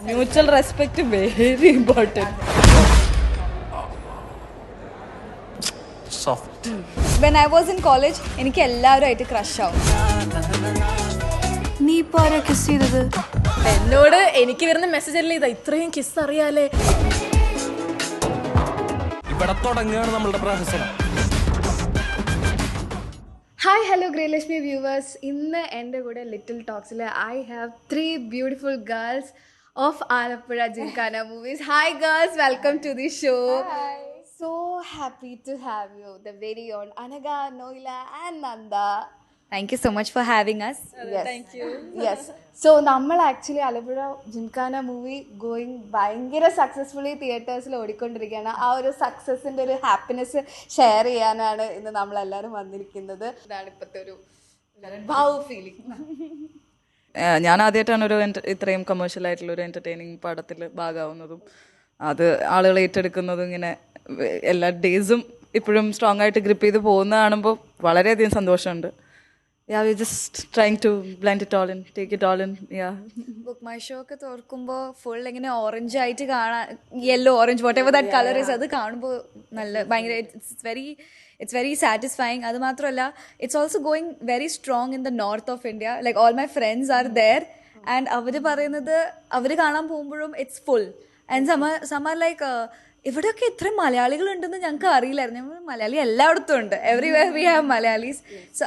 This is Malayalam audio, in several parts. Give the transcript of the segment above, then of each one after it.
Mutual respect very important. Soft. When I was in college, എനിക്ക് എല്ലാവരുമായിട്ട് ക്രഷ് ആവും. നീ ഇപ്പൊ ആരാ കിസ് ചെയ്തത്? എന്നോട് എനിക്ക് വരുന്ന മെസ്സേജ് അല്ലേ ഇതാ ഇത്രയും കിസ് അറിയാലേ. ഇവിടെ തുടങ്ങുകയാണ് നമ്മളുടെ പ്രഹസനം. ഹായ് ഹലോ ഗൃഹലക്ഷ്മി വ്യൂവേഴ്സ്, ഇന്ന് എൻ്റെ കൂടെ ലിറ്റിൽ ടോക്സിൽ I have 3 beautiful girls of Alappuzha Gymkhana movies. Hi girls, welcome to the show. So happy to have you, the very own Anaga, Noila and Nanda. Thank you so much for having us. Yes. Thank you. Yes. So നമ്മൾ actually Alappuzha gymkhana movie going ഭയങ്കര സക്സസ്ഫുള്ളി തിയേറ്റേഴ്സിൽ ഓടിക്കൊണ്ടിരിക്കുകയാണ്. ആ ഒരു സക്സസിൻ്റെ ഒരു ഹാപ്പിനെസ് ഷെയർ ചെയ്യാനാണ് ഇന്ന് നമ്മളെല്ലാവരും വന്നിരിക്കുന്നത്. ഇതാണ് ഇപ്പോഴത്തെ ഒരു ഭാവ ഫീലിംഗ്. ഞാൻ ആദ്യമായിട്ടാണ് ഇത്രയും കമേഴ്ഷ്യൽ ആയിട്ടുള്ള ഒരു എൻ്റർടൈനിങ് പടത്തിൽ ഭാഗമാവുന്നതും അത് ആളുകൾ ഏറ്റെടുക്കുന്നതും ഇങ്ങനെ എല്ലാ ഡേയ്സും ഇപ്പോഴും സ്ട്രോങ് ആയിട്ട് ഗ്രിപ്പ് ചെയ്ത് പോകുന്ന കാണുമ്പോൾ വളരെയധികം സന്തോഷമുണ്ട്. Yeah, we're just trying to blend it all in, take it all in, yeah. Book my show ഒക്കെ തുറക്കുമ്പോൾ ഫുൾ ഇങ്ങനെ ഓറഞ്ച് ആയിട്ട് കാണാൻ, yellow orange what ever that colour is, അത് കാണുമ്പോൾ നല്ല ഭയങ്കര ഇറ്റ്സ് വെരി സാറ്റിസ്ഫൈങ്. അത് മാത്രമല്ല it's also going very strong in the north of India. Like all my friends are there and അവർ പറയുന്നത് അവർ കാണാൻ പോകുമ്പോഴും it's full and some are like ഇവിടെയൊക്കെ ഇത്രയും മലയാളികൾ ഉണ്ടെന്ന് ഞങ്ങൾക്ക് അറിയില്ലായിരുന്നു. ഞങ്ങൾ മലയാളി എല്ലായിടത്തും ഉണ്ട്, everywhere we have Malayalis. So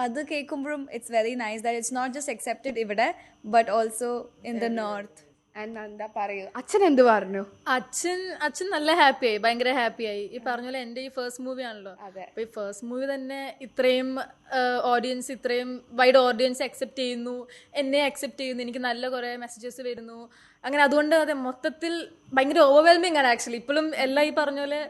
അത് കേൾക്കുമ്പോഴും it's very nice that it's not just accepted ഇവിടെ but also in the north. And എന്താ പറയൂ, അച്ഛൻ എന്ത് പറഞ്ഞു? അച്ഛൻ നല്ല ഹാപ്പിയായി, ഭയങ്കര ഹാപ്പിയായി. ഈ പറഞ്ഞ പോലെ എൻ്റെ ഈ ഫസ്റ്റ് മൂവി ആണല്ലോ. അപ്പൊ ഈ ഫസ്റ്റ് മൂവി തന്നെ ഇത്രയും ഓഡിയൻസ്, ഇത്രയും വൈഡ് ഓഡിയൻസ് അക്സെപ്റ്റ് ചെയ്യുന്നു, എന്നെ അക്സെപ്റ്റ് ചെയ്യുന്നു, എനിക്ക് നല്ല കുറേ മെസ്സേജസ് വരുന്നു. അങ്ങനെ അതുകൊണ്ട് അതെ മൊത്തത്തിൽ ഭയങ്കര ഓവർവെൽമിങ് ആണ് ആക്ച്വലി. ഇപ്പോഴും എല്ലാം ഈ പറഞ്ഞ പോലെ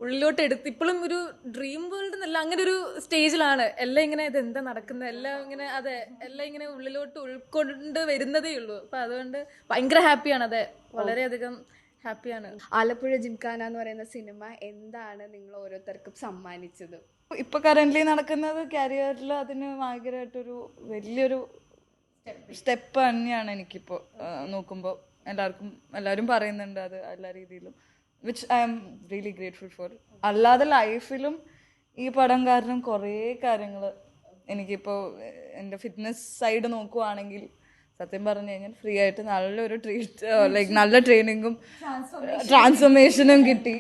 ഉള്ളിലോട്ട് എടുത്ത് ഇപ്പോഴും ഒരു ഡ്രീം വേൾഡ് എന്നല്ല, അങ്ങനെ ഒരു സ്റ്റേജിലാണ് എല്ലാം. ഇങ്ങനെ ഇതെന്താ നടക്കുന്നത് എല്ലാം ഇങ്ങനെ, അതെ എല്ലാം ഇങ്ങനെ ഉള്ളിലോട്ട് ഉൾക്കൊണ്ട് വരുന്നതേ ഉള്ളൂ. അപ്പം അതുകൊണ്ട് ഭയങ്കര ഹാപ്പിയാണ്. അതെ, വളരെയധികം ഹാപ്പിയാണ്. ആലപ്പുഴ ജിംഖാന എന്ന് പറയുന്ന സിനിമ എന്താണ് നിങ്ങൾ ഓരോരുത്തർക്കും സമ്മാനിച്ചത്? ഇപ്പോൾ കറൻ്റ്ലി നടക്കുന്നത് കരിയറിൽ അതിന് ഭയങ്കരമായിട്ടൊരു വലിയൊരു സ്റ്റെപ്പ് തന്നെയാണ് എനിക്കിപ്പോൾ നോക്കുമ്പോൾ. എല്ലാവരും പറയുന്നുണ്ട് അത് എല്ലാ രീതിയിലും, which I am really grateful for. അല്ലാതെ ലൈഫിലും ഈ പടം കാരണം കുറേ കാര്യങ്ങൾ എനിക്കിപ്പോൾ എൻ്റെ ഫിറ്റ്നസ് സൈഡ് നോക്കുവാണെങ്കിൽ സത്യം പറഞ്ഞു കഴിഞ്ഞാൽ ഫ്രീ ആയിട്ട് നല്ലൊരു ലൈക്ക് നല്ല ട്രെയിനിങ്ങും ട്രാൻസ്ഫോർമേഷനും കിട്ടി.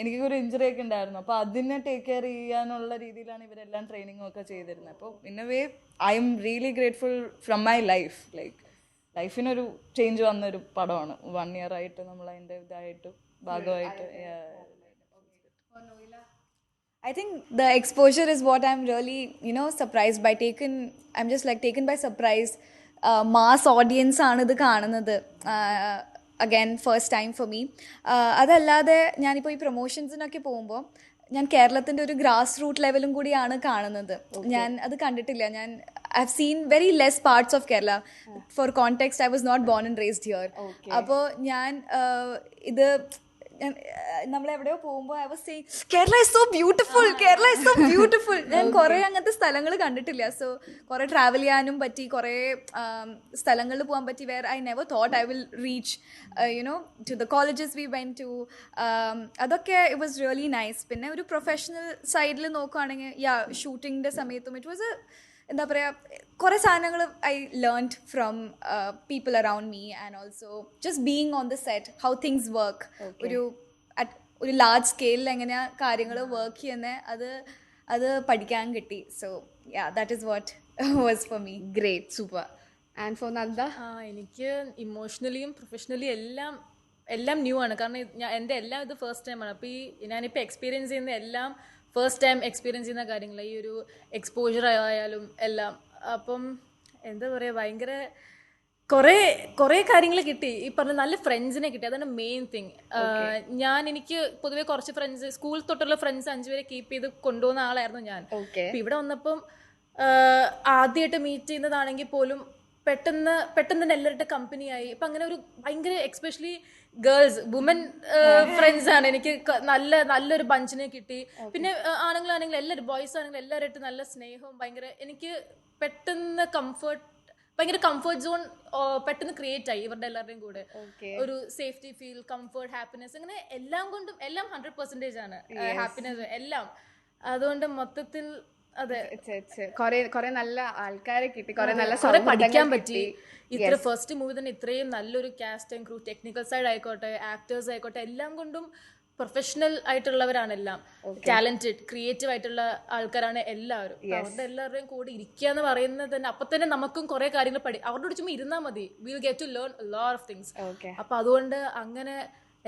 എനിക്കൊരു ഇഞ്ചുറി ഒക്കെ ഉണ്ടായിരുന്നു, അപ്പോൾ അതിനെ ടേക്ക് കെയർ ചെയ്യാനുള്ള രീതിയിലാണ് ഇവരെല്ലാം ട്രെയിനിങ്ങും ഒക്കെ ചെയ്തിരുന്നത്. അപ്പോൾ in a way I am really grateful from my life. Like ലൈഫിനൊരു ചേഞ്ച് വന്നൊരു പടമാണ്. 1 year ആയിട്ട് നമ്മൾ അതിൻ്റെ ഇതായിട്ട് ഭാഗമായിട്ട്. I think the exposure is what I'm really, surprised by. I'm just like taken by surprise. Mass audience ആണ് ഇത് കാണുന്നത്. Again, first time for me. അതല്ലാതെ ഞാനിപ്പോൾ ഈ പ്രൊമോഷൻസിനൊക്കെ പോകുമ്പോൾ ഞാൻ കേരളത്തിൻ്റെ ഒരു ഗ്രാസ് റൂട്ട് ലെവലും കൂടിയാണ് കാണുന്നത്. ഞാൻ അത് കണ്ടിട്ടില്ല. I have seen very less parts of Kerala. For context, I was not born and raised here. അപ്പോൾ ഞാൻ നമ്മളെവിടെയോ പോകുമ്പോൾ I was saying Kerala is so beautiful, Kerala is so beautiful. ഞാൻ കുറേ അങ്ങനത്തെ സ്ഥലങ്ങൾ കണ്ടിട്ടില്ല. സോ കുറേ ട്രാവൽ ചെയ്യാനും പറ്റി, കുറേ സ്ഥലങ്ങളിൽ പോകാൻ പറ്റി where I never thought I will reach, to the colleges we went to. അതൊക്കെ ഇറ്റ് വാസ് റിയലി നൈസ്. പിന്നെ ഒരു പ്രൊഫഷണൽ സൈഡിൽ നോക്കുകയാണെങ്കിൽ ഷൂട്ടിങ്ങിൻ്റെ സമയത്തും ഇറ്റ് വാസ് എന്താ പറയുക, കുറേ സാധനങ്ങൾ I learned from people around me and also just being on the set, how things work. ഒരു ലാർജ് സ്കെയിലിൽ എങ്ങനെയാണ് കാര്യങ്ങൾ വർക്ക് ചെയ്യുന്നത് അത് പഠിക്കാൻ കിട്ടി. So that is what was for me. Great, super. And for Nanda? എനിക്ക് ഇമോഷണലിയും പ്രൊഫഷണലി എല്ലാം ന്യൂ ആണ്. കാരണം എൻ്റെ എല്ലാം ഇത് ഫസ്റ്റ് ടൈമാണ്. അപ്പോൾ ഞാനിപ്പോൾ എക്സ്പീരിയൻസ് ചെയ്യുന്ന എല്ലാം ഫസ്റ്റ് ടൈം എക്സ്പീരിയൻസ് ചെയ്യുന്ന കാര്യങ്ങൾ, ഈ ഒരു എക്സ്പോഷർ ആയാലും എല്ലാം. അപ്പം എന്താ പറയുക, ഭയങ്കര കുറേ കാര്യങ്ങൾ കിട്ടി. ഈ പറഞ്ഞ നല്ല ഫ്രണ്ട്സിനെ കിട്ടി, അതാണ് മെയിൻ തിങ്. എനിക്ക് പൊതുവെ കുറച്ച് ഫ്രണ്ട്സ്, സ്കൂൾ തൊട്ടുള്ള ഫ്രണ്ട്സ് 5 പേരെ കീപ്പ് ചെയ്ത് കൊണ്ടുപോകുന്ന ആളായിരുന്നു ഞാൻ. അപ്പം ഇവിടെ വന്നപ്പം ആദ്യമായിട്ട് മീറ്റ് ചെയ്യുന്നതാണെങ്കിൽ പോലും പെട്ടെന്ന് തന്നെ എല്ലാവരുടെ കമ്പനിയായി. ഇപ്പം അങ്ങനെ ഒരു ഭയങ്കര എക്സ്പെഷ്യലി ഗേൾസ്, വുമൻ ഫ്രണ്ട്സ് ആണ് എനിക്ക്. നല്ലൊരു ബഞ്ചിനെ കിട്ടി. പിന്നെ ആണെങ്കിലും എല്ലാവരും, ബോയ്സ് ആണെങ്കിലും എല്ലാവരായിട്ട് നല്ല സ്നേഹവും ഭയങ്കര എനിക്ക് പെട്ടെന്ന് കംഫർട്ട് ഭയങ്കര കംഫർട്ട് സോൺ പെട്ടെന്ന് ക്രിയേറ്റ് ആയി ഇവരുടെ എല്ലാവരുടെയും കൂടെ. ഒരു സേഫ്റ്റി ഫീൽ, കംഫർട്ട്, ഹാപ്പിനെസ്, അങ്ങനെ എല്ലാം കൊണ്ടും എല്ലാം 100% ആണ് ഹാപ്പിനെസ് എല്ലാം. അതുകൊണ്ട് മൊത്തത്തിൽ അതെ കൊറേ നല്ല ആൾക്കാരെ കിട്ടി, കൊറേ നല്ല പഠിക്കാൻ പറ്റി. ഇത്ര ഫസ്റ്റ് മൂവി തന്നെ ഇത്രയും നല്ലൊരു cast and crew, technical side ആയിക്കോട്ടെ, ആക്ടേഴ്സ് ആയിക്കോട്ടെ, എല്ലാം കൊണ്ടും പ്രൊഫഷണൽ ആയിട്ടുള്ളവരാണ് എല്ലാം. ടാലന്റഡ്, ക്രിയേറ്റീവ് ആയിട്ടുള്ള ആൾക്കാരാണ് എല്ലാവരും. അവരുടെ എല്ലാവരുടെയും കൂടെ ഇരിക്കുക എന്ന് പറയുന്നത് തന്നെ അപ്പൊ തന്നെ നമുക്കും കുറെ കാര്യങ്ങൾ അവരുടെ ചുമ്മാ ഇരുന്നാൽ മതി, will get to learn a lot of things. അപ്പൊ അതുകൊണ്ട് അങ്ങനെ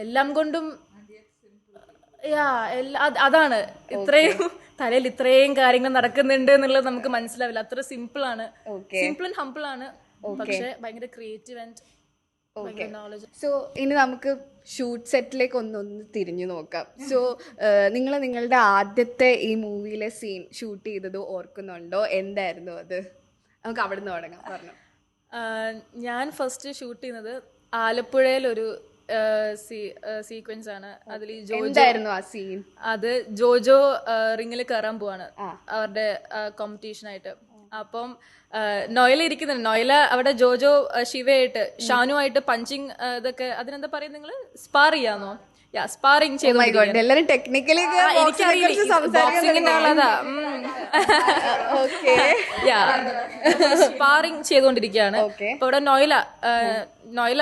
എല്ലാം കൊണ്ടും അതാണ് ഇത്രയും തലയിൽ ഇത്രയും കാര്യങ്ങൾ നടക്കുന്നുണ്ട് എന്നുള്ളത് നമുക്ക് മനസ്സിലാവില്ല. അത്ര സിമ്പിൾ ആണ്, സിമ്പിൾ ആൻഡ് ഹംപിൾ ആണ്, പക്ഷെ ഭയങ്കര ക്രിയേറ്റീവ് ആൻഡ് നോളജ്. സോ ഇനി നമുക്ക് ഷൂട്ട് സെറ്റിലേക്ക് ഒന്നൊന്ന് തിരിഞ്ഞു നോക്കാം. സോ നിങ്ങൾ നിങ്ങളുടെ ആദ്യത്തെ ഈ മൂവിയിലെ സീൻ ഷൂട്ട് ചെയ്തത് ഓർക്കുന്നുണ്ടോ? എന്തായിരുന്നു അത്? നമുക്ക് അവിടെ നിന്ന് തുടങ്ങാം. പറഞ്ഞു. ഞാൻ ഫസ്റ്റ് ഷൂട്ട് ചെയ്യുന്നത് ആലപ്പുഴയിലൊരു സീക്വൻസ് ആണ്. അതിൽ എന്തായിരുന്നു ആ സീൻ? അത് ജോജോ റിങ്ങിൽ കയറാൻ പോവാണ് അവരുടെ കോമ്പറ്റീഷനായിട്ട്. അപ്പം നോയല ഇരിക്കുന്നുണ്ട്. നോയല അവിടെ ജോജോ ശിവയായിട്ട് ഷാനുമായിട്ട് പഞ്ചിങ് ഇതൊക്കെ അതിനെന്താ പറയുക നിങ്ങള്, സ്പാർ ചെയ്യാന്നോ? സ്പാറിങ് ചെയ്തു. എല്ലാരും ടെക്നിക്കലി സ്പാറിങ് ചെയ്തുകൊണ്ടിരിക്കുകയാണ്. അപ്പൊ ഇവിടെ നോയല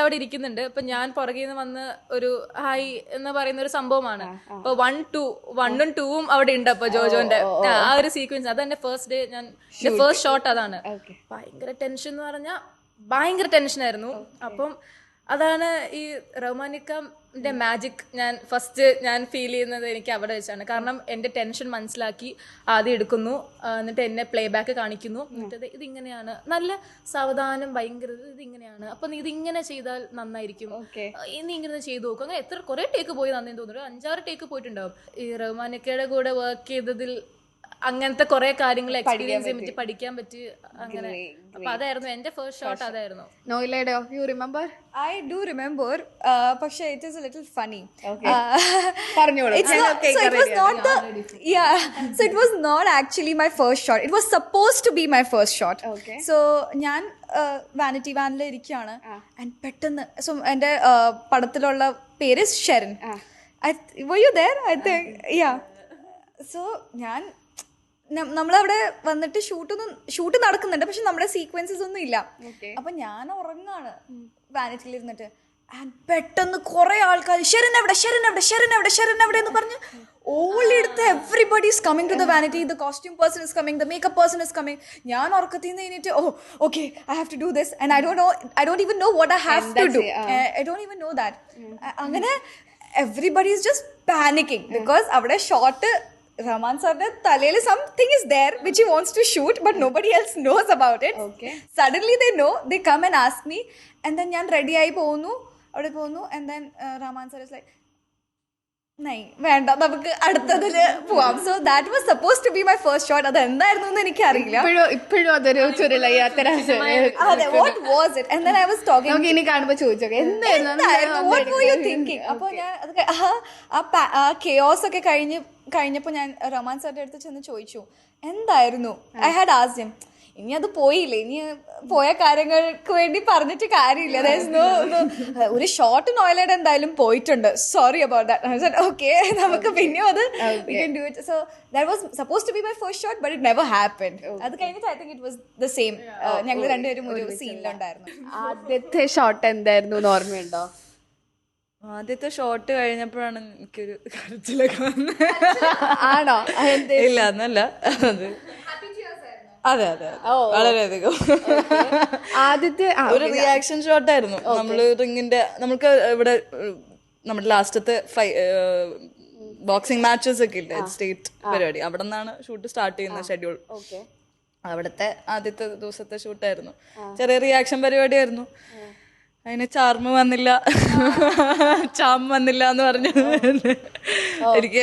അവിടെ ഇരിക്കുന്നുണ്ട്. അപ്പൊ ഞാൻ പുറകിൽ നിന്ന് വന്ന് ഒരു ഹായ് എന്ന് പറയുന്ന ഒരു സംഭവമാണ്. അപ്പൊ 1-2 ഉം അവിടെ ഉണ്ട്. അപ്പൊ ജോജോന്റെ ആ ഒരു സീക്വൻസ് അതെന്റെ ഫസ്റ്റ് ഡേ, ഞാൻ ഫസ്റ്റ് ഷോട്ട് അതാണ്. ഭയങ്കര ടെൻഷൻ എന്ന് പറഞ്ഞാൽ ഭയങ്കര ടെൻഷനായിരുന്നു. അപ്പം അതാണ് ഈ റഹ്മാനിക്കന്റെ മാജിക് ഞാൻ ഫീൽ ചെയ്യുന്നത് എനിക്ക് അവിടെ വെച്ചാണ്. കാരണം എൻ്റെ ടെൻഷൻ മനസ്സിലാക്കി ആദ്യം എടുക്കുന്നു, എന്നിട്ട് എന്നെ പ്ലേ ബാക്ക് കാണിക്കുന്നു, എന്നിട്ട് ഇതിങ്ങനെയാണ്, നല്ല സാവധാനം, ഭയങ്കര ഇതിങ്ങനെയാണ്, അപ്പൊ നീ ഇതിങ്ങനെ ചെയ്താൽ നന്നായിരിക്കും, നീ ഇങ്ങനെ ചെയ്തു നോക്കും. അങ്ങനെ കുറെ ടേക്ക് പോയി നന്ദി തോന്നുന്നു, 5-6 ടേക്ക് പോയിട്ടുണ്ടാവും. ഈ റഹ്മാനിക്കയുടെ കൂടെ വർക്ക് ചെയ്തതിൽ അങ്ങനത്തെ കുറെ കാര്യങ്ങൾ എക്സ്പീരിയൻസ് ചെയ്യാൻ പറ്റി, പഠിക്കാൻ പറ്റി. അങ്ങനെ അപ്പൊ അതായിരുന്നു എന്റെ ഫസ്റ്റ് ഷോട്ട്. അതായിരുന്നു. നോയിലയുടെയോ? You remember? I do remember, പക്ഷേ it is a little funny. പറഞ്ഞോളൂ. So it was not actually my first shot. It was supposed to be my first shot. So ഞാൻ വാനിറ്റി വാനിൽ ഇരിക്കുകയാണ്, ആൻഡ് പെട്ടെന്ന് എൻ്റെ പടത്തിലുള്ള പേര് ഷെരൻ. Were you there? I think, yeah. So ഞാൻ നമ്മളവിടെ വന്നിട്ട് ഷൂട്ട് നടക്കുന്നുണ്ട്, പക്ഷെ നമ്മുടെ സീക്വൻസസ് ഒന്നും ഇല്ല. അപ്പൊ ഞാൻ ഉറങ്ങാണ് വാനിറ്റിയിൽ ഇരുന്നിട്ട്, ആൻഡ് പെട്ടെന്ന് കുറെ ആൾക്കാർ ഷെരൻ എവിടെ എന്ന് പറഞ്ഞ് ഓളിയെടുത്ത് everybody is coming to the vanity. The costume person is coming, the makeup person is coming. ഞാൻ ഉറക്കത്തിൽ നിന്ന് കഴിഞ്ഞിട്ട് okay I have to do this, and I don't even know what I have to do. I don't even know that. അങ്ങനെ everybody is just panicking because avade shot Rahman sar's taleyil something is there which he wants to shoot but nobody else knows about it. Suddenly they know, they come and ask me, and then ഞാൻ ready ആയി പോകുന്നു, അവിടെ പോകുന്നു, and then Rahman sir is like വേണ്ട നമുക്ക് അടുത്തതില് പോവാം. So that was suppose to be my first shot. അത് എന്തായിരുന്നു എന്ന് എനിക്ക് അറിയില്ല ഇപ്പോഴും. അതൊരു ചുരുളയാത്ര. What was it? And then I was talking. ഇനി കാണുമ്പോ ചോദിച്ചോക്കെ എന്തായിരുന്നു, വാട്ട് വർ യു തിങ്കിങ്? അപ്പോൾ ഞാൻ ആ കെയോസ് ഒക്കെ കഴിഞ്ഞപ്പോൾ ഞാൻ റഹ്മാൻ സാറിന്റെ അടുത്ത് ചെന്ന് ചോദിച്ചു എന്തായിരുന്നു. I had asked him. ഇനി അത് പോയില്ലേ, ഇനി പോയ കാര്യങ്ങൾക്ക് വേണ്ടി പറഞ്ഞിട്ട് കാര്യമില്ല. ഒരു ഷോട്ട് നോയിലയുടെ എന്തായാലും പോയിട്ടുണ്ട്, സോറി അബൌട്ട് ദാറ്റ്. ഓക്കെ നമുക്ക് പിന്നെയും അത് do it. So that was suppose to be my first shot but it never happened. അത് കഴിഞ്ഞിട്ട് I think it was the same. ഞങ്ങൾ രണ്ടുപേരും ഒരു സീനിലുണ്ടായിരുന്നു. ആദ്യത്തെ ഷോട്ട് എന്തായിരുന്നു ഓർമ്മയുണ്ടോ? ആദ്യത്തെ ഷോട്ട് കഴിഞ്ഞപ്പോഴാണ് എനിക്കൊരു കരച്ചിലൊക്കെ വന്നത്. ആണോ? ഇല്ല എന്നല്ല, അതെ വളരെയധികം ആദ്യത്തെ ഒരു റിയാക്ഷൻ ഷോട്ടായിരുന്നു. നമ്മള് റിങ്ങിന്റെ നമുക്ക് ഇവിടെ നമ്മുടെ ലാസ്റ്റത്തെ ബോക്സിംഗ് മാച്ചസ് ഒക്കെ ഇല്ലേ, സ്റ്റേറ്റ് പരിപാടി, അവിടെ നിന്നാണ് ഷൂട്ട് സ്റ്റാർട്ട് ചെയ്യുന്ന ഷെഡ്യൂൾ. അവിടുത്തെ ആദ്യത്തെ ദിവസത്തെ ഷൂട്ടായിരുന്നു. ചെറിയ റിയാക്ഷൻ പരിപാടിയായിരുന്നു. അതിന് ചാർമ് വന്നില്ല എന്ന് പറഞ്ഞു. എനിക്ക്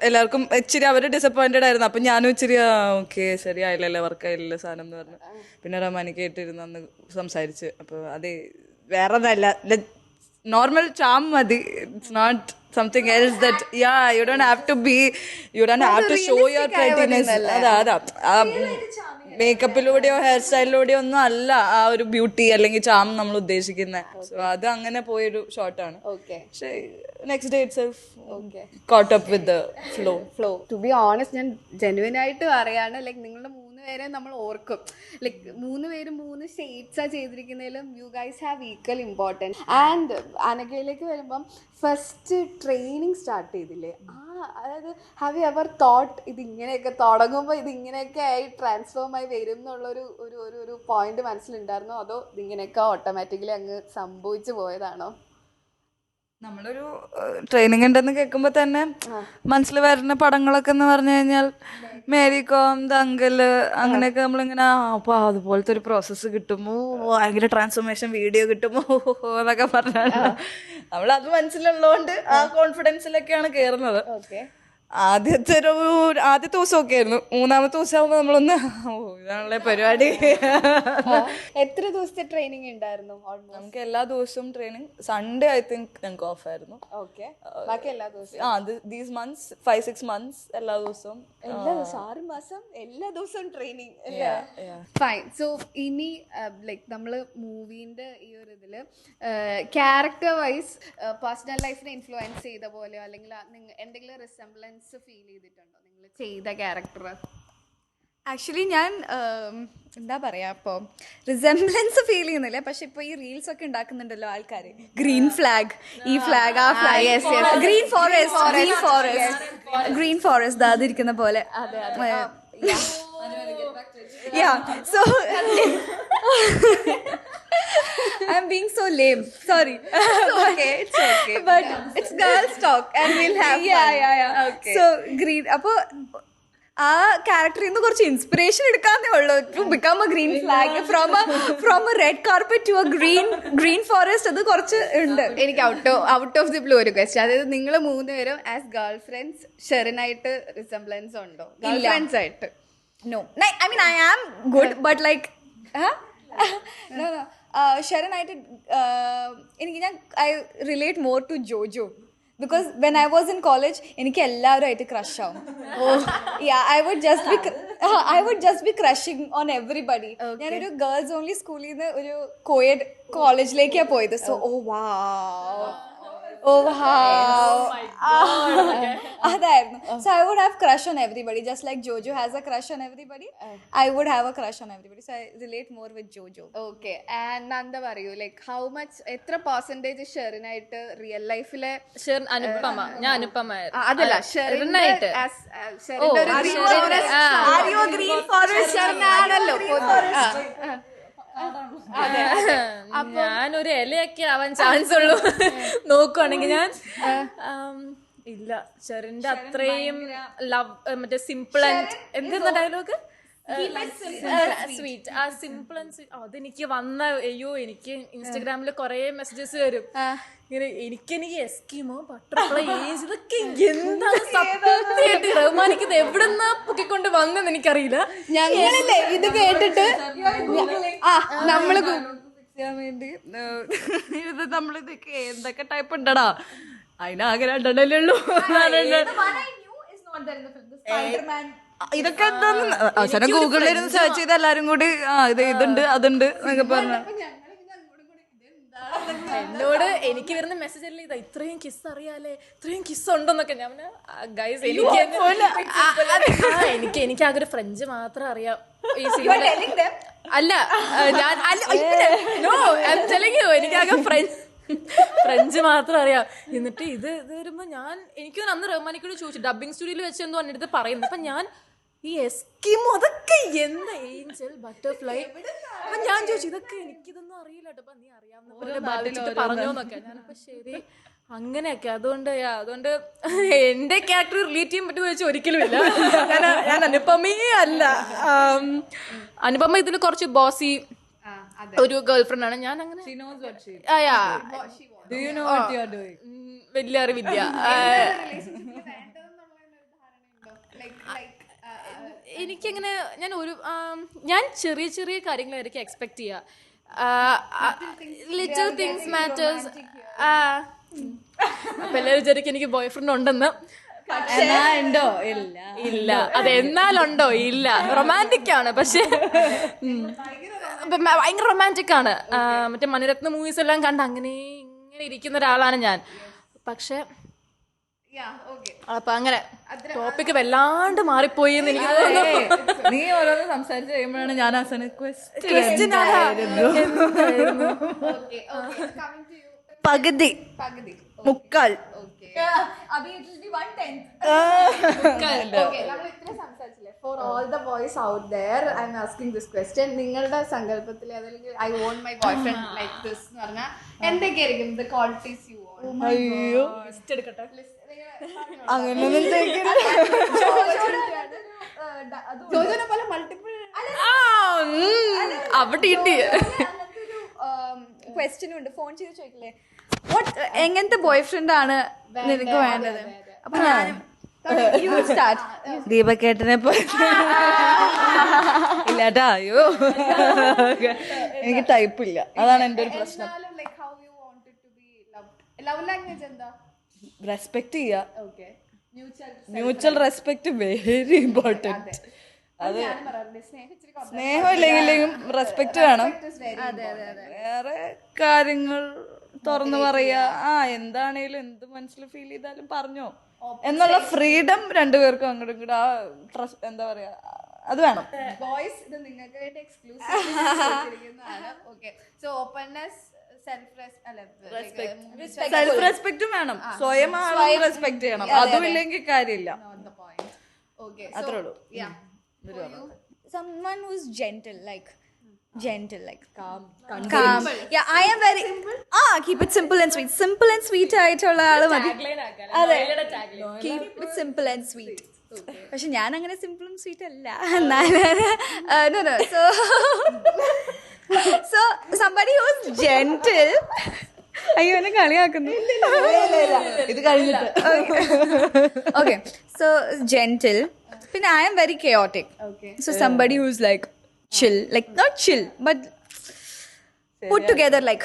എല്ലാവർക്കും ഇച്ചിരി അവര് ഡിസപ്പോയിന്റഡ് ആയിരുന്നു. അപ്പൊ ഞാനും ഇച്ചിരി ഓക്കെ ശരിയായില്ലല്ലേ, വർക്കായില്ലല്ലേ സാധനം എന്ന് പറഞ്ഞു. പിന്നെ റഹ്മാനിക്ക് ആയിട്ടിരുന്ന് അന്ന് സംസാരിച്ച്, അപ്പൊ അതെ വേറെ ഒന്നല്ല, നോർമൽ ചാം മതി. It's not something else that you don't have to show your prettiness. അതാ മേക്കപ്പിലൂടെയോ ഹെയർ സ്റ്റൈലിലൂടെയോ ഒന്നും അല്ല ആ ഒരു ബ്യൂട്ടി അല്ലെങ്കിൽ ചാം നമ്മൾ ഉദ്ദേശിക്കുന്നത്. സോ അത് അങ്ങനെ പോയൊരു ഷോട്ടാണ്. പക്ഷേ next day itself caught up with the flow. To be honest, ഞാൻ ജെന്യുവൻ ആയിട്ട് പറയാണ്, ലൈക്ക് നിങ്ങളുടെ 3 പേരെ നമ്മൾ ഓർക്കും. ലൈക്ക് 3 പേരും 3 ഷെയ്ഡ്സാ ചെയ്തിരിക്കുന്നതിലും you guys have equal importance. And അനഘയിലേക്ക് വരുമ്പം ഫസ്റ്റ് ട്രെയിനിങ് സ്റ്റാർട്ട് ചെയ്തില്ലേ, അതായത് ഹാവ് യു എവർ തോട്ട് ഇതിങ്ങനെയൊക്കെ തുടങ്ങുമ്പോൾ ഇതിങ്ങനെയൊക്കെ ആയി ട്രാൻസ്ഫോം ആയി വരും എന്നുള്ളൊരു ഒരു ഒരു ഒരു പോയിന്റ് മനസ്സിലുണ്ടായിരുന്നോ, അതോ ഇതിങ്ങനെയൊക്കെ ഓട്ടോമാറ്റിക്കലി അങ്ങ് സംഭവിച്ചു പോയതാണോ? നമ്മളൊരു ട്രെയിനിങ് ഉണ്ടെന്ന് കേൾക്കുമ്പോൾ തന്നെ മനസ്സിൽ വരുന്ന പടങ്ങളൊക്കെ എന്ന് പറഞ്ഞു കഴിഞ്ഞാൽ മേരി കോം, ദങ്കല്, അങ്ങനെയൊക്കെ നമ്മളിങ്ങനെ അപ്പോൾ അതുപോലത്തെ ഒരു പ്രോസസ്സ് കിട്ടുമോ, ഭയങ്കര ട്രാൻസ്ഫോർമേഷൻ വീഡിയോ കിട്ടുമോ എന്നൊക്കെ പറഞ്ഞാണ് നമ്മളത് മനസ്സിലുള്ളതുകൊണ്ട് ആ കോൺഫിഡൻസിലൊക്കെയാണ് കയറുന്നത്. ആദ്യത്തെ ദിവസമൊക്കെ ആയിരുന്നു. 3-ാമത്തെ ദിവസമാകുമ്പോൾ നമ്മളൊന്ന് ഇതാണല്ലേ പരിപാടി. എത്ര ദിവസത്തെ ട്രെയിനിങ് ഉണ്ടായിരുന്നു? നമുക്ക് എല്ലാ ദിവസവും ട്രെയിനിങ്. സൺഡേ ഐ തിങ്ക് ഞങ്ങൾക്ക് ഓഫ് ആയിരുന്നു. ബാക്കി എല്ലാ ദിവസവും ദീസ് മന്ത്സ് 5-6 months എല്ലാ ദിവസവും 6 മാസം എല്ലാ ദിവസവും ട്രെയിനിങ്. ഫൈൻ. സോ ഇനി ലൈക്ക് നമ്മൾ മൂവീൻ്റെ ഈ ഒരു ഇതില് ക്യാരക്ടർ വൈസ് പേഴ്സണൽ ലൈഫിനെ ഇൻഫ്ലുവൻസ് ചെയ്ത പോലെയോ അല്ലെങ്കിൽ എന്തെങ്കിലും റിസംബ്ലൻസ് ഫീൽ ചെയ്തിട്ടുണ്ടോ നിങ്ങൾ ചെയ്ത ക്യാരക്ടർ? ആക്ച്വലി ഞാൻ എന്താ പറയുക, ഇപ്പോൾ റിസംബ്ലൻസ് ഫീൽ ചെയ്യുന്നില്ല. പക്ഷെ ഇപ്പോൾ ഈ റീൽസ് ഒക്കെ ഉണ്ടാക്കുന്നുണ്ടല്ലോ ആൾക്കാർ, ഗ്രീൻ ഫ്ലാഗ്, ഈ ഫ്ലാഗ്, ആ ഫ്ലാഗ്, ഗ്രീൻ ഫോറസ്റ്റ് അതിരിക്കുന്ന പോലെ. So I'm being so lame. Sorry. It's okay. But it's girls talk and we'll have fun. Yeah. Okay. So green. അപ്പോൾ ആ ക്യാരക്ടറിൽ നിന്ന് കുറച്ച് ഇൻസ്പിറേഷൻ എടുക്കാന്നേ ഉള്ളൂ. To become a green flag from a red carpet to a green forest. അത് കുറച്ച് ഉണ്ട്. എനിക്ക് ഔട്ട് ഓഫ് ദി ബ്ലൂ ഒരു ക്വസ്റ്റ്യൻ. അതായത് നിങ്ങൾ 3 പേരും ആസ് ഗേൾ ഫ്രണ്ട്സ് ഷെറിനായിട്ട് റിസംബ്ലൻസ് ഉണ്ടോ? ഗേൾ ഫ്രണ്ട്സ് ആയിട്ട്? No. I mean, I am good, but like, no. Sharon, I relate more to Jojo. Because when I was in college, എനിക്ക് എല്ലാവരുമായിട്ട് ക്രഷ് ആവും. I would just be crushing on everybody. ഞാനൊരു ഗേൾസ് ഓൺലി സ്കൂളിൽ നിന്ന് ഒരു കോയഡ് കോളേജിലേക്കാണ് പോയത്. സോ അതായിരുന്നു. So I would have crush on everybody, just like Jojo has a crush on everybody. I would have a crush on everybody. So I relate more with Jojo. Okay. And Nanda പറയൂ, ലൈക്ക് ഹൗ മച്ച്, എത്ര പെർസെന്റേജ് ഷെറിനായിട്ട് റിയൽ ലൈഫിലെ? അനുപമ, ഞാൻ അനുപമ അതല്ല, ഷെറിനായിട്ട് ഞാനൊരു ഇലയൊക്കെ ആവാൻ ചാൻസ് ഉള്ളൂ നോക്കുവാണെങ്കിൽ. ഞാൻ ഇല്ല, ഷെറിന്റെ അത്രയും ലവ്, മറ്റേ സിമ്പിൾ ആൻഡ് എന്താ ഡയലോഗ്, സ്വീറ്റ്, ആ സിമ്പിൾ ആൻഡ് സ്വീറ്റ്, അതെനിക്ക് വന്ന അയ്യോ, എനിക്ക് ഇൻസ്റ്റഗ്രാമിൽ കുറെ മെസ്സേജസ് വരും ഇങ്ങനെ, എനിക്ക് എസ്കിമോ, ബട്ടർഫ്ലൈ, ഏജ്, ഇതൊക്കെ എന്താണ് സത്യമായിട്ട് റഹ്മാനിക്ക് എവിടെന്നാ പൊക്കിക്കൊണ്ട് വന്നെന്ന് എനിക്കറിയില്ല. ഞങ്ങളല്ലേ ഇത് കേട്ടിട്ട് നമ്മള് ചെയ്യാൻ വേണ്ടി ഇത് നമ്മളിതൊക്കെ എന്തൊക്കെ ടൈപ്പ് ഉണ്ടടാ, അതിനാകെ 2 ഉള്ളൂ. ഇതൊക്കെ എന്താന്ന് അവസാനം ഗൂഗിളിലിരുന്ന് സെർച്ച് ചെയ്ത് എല്ലാരും കൂടി ഇതുണ്ട് അതുണ്ട് എന്നൊക്കെ പറഞ്ഞു. എന്നോട് എനിക്ക് വരുന്ന മെസ്സേജ് അല്ലേ ഇതാ, ഇത്രയും കിസ് അറിയാലേ, ഇത്രയും കിസ് ഉണ്ടോന്നൊക്കെ. ഞാൻ ഗൈസ് എനിക്ക് ആകെ ഒരു ഫ്രഞ്ച് മാത്രം അറിയാം ഈ സിനിമ. അല്ല എനിക്കാകെ ഫ്രഞ്ച് മാത്രം അറിയാം. എന്നിട്ട് ഇത് വരുമ്പോ എനിക്ക് അന്ന് റഹ്മാനിക്കോട് ചോദിച്ചു, ഡബിങ് സ്റ്റുഡിയോയിൽ വെച്ച് എന്തോ എൻ്റെ അടുത്ത് പറയുന്നത്. അപ്പൊ ഞാൻ ഈ എസ്കിമോ അതൊക്കെ എന്താ, ഏഞ്ചൽ, ബട്ടർഫ്ലൈ, അപ്പൊ ഞാൻ ചോദിച്ചു ഇതൊക്കെ എനിക്കിതൊന്നും അറിയില്ല കേട്ടോ, അപ്പൊ നീ അറിയാവുന്ന ഭാവിച്ചിട്ട് പറഞ്ഞോന്നൊക്കെ. ഞാനപ്പോ ശരി അങ്ങനെയൊക്കെ. അതുകൊണ്ട് എന്റെ ക്യാരക്ടർ റിലേറ്റ് ചെയ്യാൻ പറ്റുമെന്ന് വെച്ചാൽ ഒരിക്കലും ഇല്ല. ഞാൻ അനുപമയേ അല്ല. അനുപമ ഇതിൽ കുറച്ച് ബോസി ഒരു ഗേൾ ഫ്രണ്ട് ആണ്. ഞാൻ അങ്ങനെ വലിയ അറിവില്ല. എനിക്കങ്ങനെ ഞാൻ ചെറിയ ചെറിയ കാര്യങ്ങളായിരിക്കും എക്സ്പെക്ട് ചെയ്യുക. Little things matters. അപ്പൊ എല്ലാവരും വിചാരിക്കും എനിക്ക് ബോയ് ഫ്രണ്ട് ഉണ്ടെന്ന്. ഉണ്ടോ ഇല്ല ഇല്ല. അത് എന്നാലുണ്ടോ ഇല്ല. റൊമാൻറ്റിക് ആണ്, പക്ഷെ ഭയങ്കര റൊമാൻറ്റിക് ആണ്. മറ്റേ മണിരത്ന മൂവീസ് എല്ലാം കണ്ട് അങ്ങനെ ഇങ്ങനെ ഇരിക്കുന്ന ഒരാളാണ് ഞാൻ. പക്ഷെ അപ്പൊ അങ്ങനെ ടോപ്പിക്ക് വല്ലാണ്ട് മാറിപ്പോയി എന്ന് എനിക്ക് തോന്നുന്നു. നീ ഓരോന്ന് സംസാരിച്ച് കഴിയുമ്പോഴാണ് ഞാൻ അവസാനം Question പകുതി മുക്കാൽ for all the boys out there I'm asking this question. നിങ്ങളുടെ സങ്കല്പത്തിൽ അല്ലെങ്കിൽ I want my boy friend like this എന്ന് പറഞ്ഞാൽ എന്തൊക്കെയായിരിക്കും ദ ക്വാളിറ്റീസ് യു വോണ്ട്? അയ്യോ എടുക്കട്ടെ. അങ്ങനൊന്നും ജോജോനെ പോലെ മൾട്ടിപ്പിൾ അവിടെ ഇട്ടി ക്വസ്റ്റ്യനും ഉണ്ട്. ഫോൺ ചെയ്ത് ചോദിക്കില്ലേ എങ്ങനത്തെ ബോയ് ഫ്രണ്ട് ആണ് നിനക്ക് വേണ്ടത്? അപ്പൊ ഞാനും ദീപക്കേട്ടനെ പോലെ ഇല്ലാട്ടാ. അയ്യോ എനിക്ക് ടൈപ്പ് ഇല്ല, അതാണ് എന്റെ ഒരു പ്രശ്നം. Like how you wanted to be loved. Love language എന്താ? റെസ്പെക്ട് ചെയ്യാ. Okay, mutual respect very important. അത് സ്നേഹം ഇല്ലെങ്കിലും റെസ്പെക്ട് വേണം. വേറെ കാര്യങ്ങൾ തുറന്നു പറയാ, എന്താണേലും എന്ത് മനസ്സിൽ ഫീൽ ചെയ്താലും പറഞ്ഞോ എന്നുള്ള ഫ്രീഡം രണ്ടുപേർക്കും അങ്ങോട്ടും ഇങ്ങോട്ടും ആ ട്രസ്റ്റ് എന്താ പറയാ അത് വേണം. ബോയ്സ് ഇത് നിങ്ങൾക്ക് വേണ്ടി exclusive. Okay, so openness, self റെസ്പെക്റ്റും വേണം. സ്വയം റെസ്പെക്ട് ചെയ്യണം. അതും ഇല്ലെങ്കിൽ കാര്യമില്ല. അത്രേ ഉള്ളൂ. someone who's gentle, like calm. Yeah, I am very keep it simple and sweet. Simple and sweet ആയിട്ടുള്ള ആള് മതി. അതെ, keep it simple and sweet. പക്ഷെ ഞാൻ അങ്ങനെ സിമ്പിളും സ്വീറ്റ് അല്ല. No, so somebody who's gentle. അയ്യോ എന്നെ കളിയാക്കുന്നു. ഇത് കഴിഞ്ഞിട്ട് Okay, so gentle. പിന്നെ I am very chaotic. So somebody who's like chill, like not chill but put together, like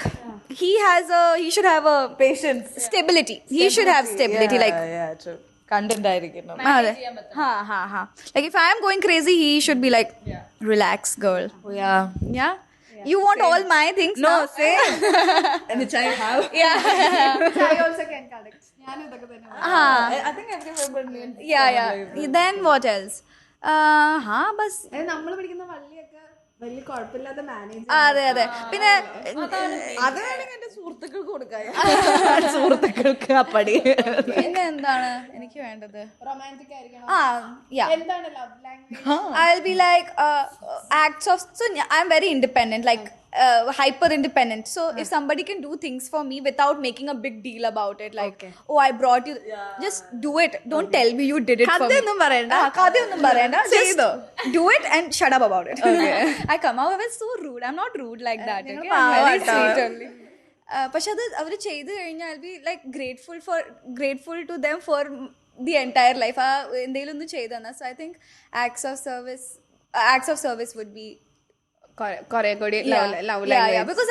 he should have a patience, stability. He should have stability, like content ആയിരിക്കണം. like if I am going crazy, he should be like relax girl. Yeah, you want all my things? No, now? same. Which I have. I also can connect. ഞാൻ ഇതൊക്കെ തന്നെ. I think everybody. Yeah. Then what else? Bus നമ്മൾ പഠിക്കുന്ന വള്ളിയൊക്കെ വലിയ കുഴപ്പമില്ലാതെ മാനേജ്. അതെ. പിന്നെ അത് വേണമെങ്കിൽ എന്റെ സുഹൃത്തുക്കൾക്ക് കൊടുക്കാൻ. സുഹൃത്തുക്കൾക്ക് അപ്പടി. പിന്നെ എന്താണ് എനിക്ക് വേണ്ടത്? റൊമാൻറ്റിക് ആയിരിക്കണം. എന്താണ് love language? I'll be like acts of, so I'm very independent, like hyper independent. So if somebody can do things for me without making a big deal about it, like oh I brought you, just do it. Don't tell me you did it for me. കഥയൊന്നും പറയണ്ട. കഥയൊന്നും പറയണ്ട. Just do it and shut up about it. I come out with so rude. I'm not rude like that. Okay? I'm very sweet only. പക്ഷെ അത് അവർ ചെയ്ത് കഴിഞ്ഞാൽ I'll be like grateful to them for the entire life. എന്തെങ്കിലും ഒന്ന് ചെയ്തെന്നാ. So I think acts of service would be കുറെ കൂടി love yeah, because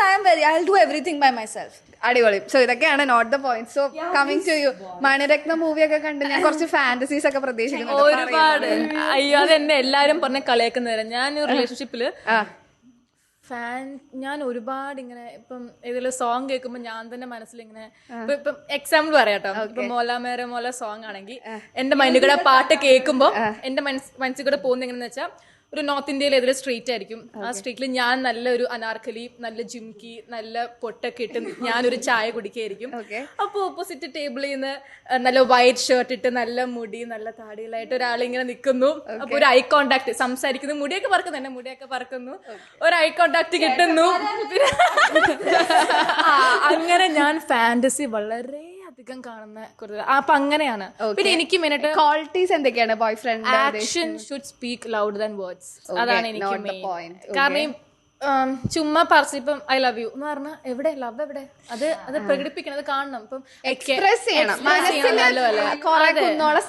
I'll do everything by myself. അടിപൊളി. സോ ഇതൊക്കെയാണ് not the point. So coming to you, Mani Ratnam മൂവിയൊക്കെ കണ്ട് ഞാൻ കുറച്ച് ഫാന്റസീസ് ഒക്കെ പ്രതീക്ഷിക്കുന്നുണ്ട്. ഒരുപാട്. അയ്യോ, അതെന്നെ എല്ലാരും പറഞ്ഞ കളിയാക്കുന്നേരം. ഞാൻ ഒരു റിലേഷൻഷിപ്പില് ഞാൻ ഒരുപാട് ഇങ്ങനെ ഇപ്പം ഏതെങ്കിലും സോങ് കേൾക്കുമ്പോൾ ഞാൻ തന്നെ മനസ്സിൽ ഇങ്ങനെ ഇപ്പം എക്സാമ്പിൾ പറയാട്ടോ, ഇപ്പൊ മോല മേര മോല സോങ് ആണെങ്കിൽ എന്റെ മൈൻഡിൽ കൂടെ പാട്ട് കേൾക്കുമ്പോൾ എന്റെ മനസ്സിൽ കൂടെ പോകുന്ന എങ്ങനെയാന്ന് വെച്ചാൽ ഒരു നോർത്ത് ഇന്ത്യയിൽ ഏതൊരു സ്ട്രീറ്റ് ആയിരിക്കും. ആ സ്ട്രീറ്റിൽ ഞാൻ നല്ലൊരു അനാർക്കലി, നല്ല ജിംകി, നല്ല പൊട്ടൊക്കെ ഇട്ട് ഞാനൊരു ചായ കുടിക്കായിരിക്കും. അപ്പൊ ഓപ്പോസിറ്റ് ടേബിളിൽ നിന്ന് നല്ല വൈറ്റ് ഷർട്ട് ഇട്ട് നല്ല മുടി നല്ല താടിയിലായിട്ട് ഒരാളിങ്ങനെ നിൽക്കുന്നു. അപ്പൊ ഒരു ഐ കോണ്ടാക്ട്, സംസാരിക്കുന്നു, മുടിയൊക്കെ പറക്കുന്നു, എന്നെ മുടിയൊക്കെ പറക്കുന്നു, ഒരു ഐ കോണ്ടാക്ട് കിട്ടുന്നു. അങ്ങനെ ഞാൻ ഫാന്റസി വളരെ അധികം കാണുന്ന അപ്പൊ അങ്ങനെയാണ്. പിന്നെ എനിക്ക് മെയിനായിട്ട് ക്വാളിറ്റീസ് എന്തൊക്കെയാണ് boy friend? Action should speak louder than words. അതാണ് എനിക്ക് മെയിൻ. കാരണം ചുമ്മാ പറച്ച് ഇപ്പം ഐ ലവ് യു എന്ന് പറഞ്ഞാൽ എവിടെ ലവ് എവിടെ? അത് പ്രകടിപ്പിക്കണം, അത് കാണണം. ഇപ്പം എക്സ്പ്രസ് ചെയ്യണം.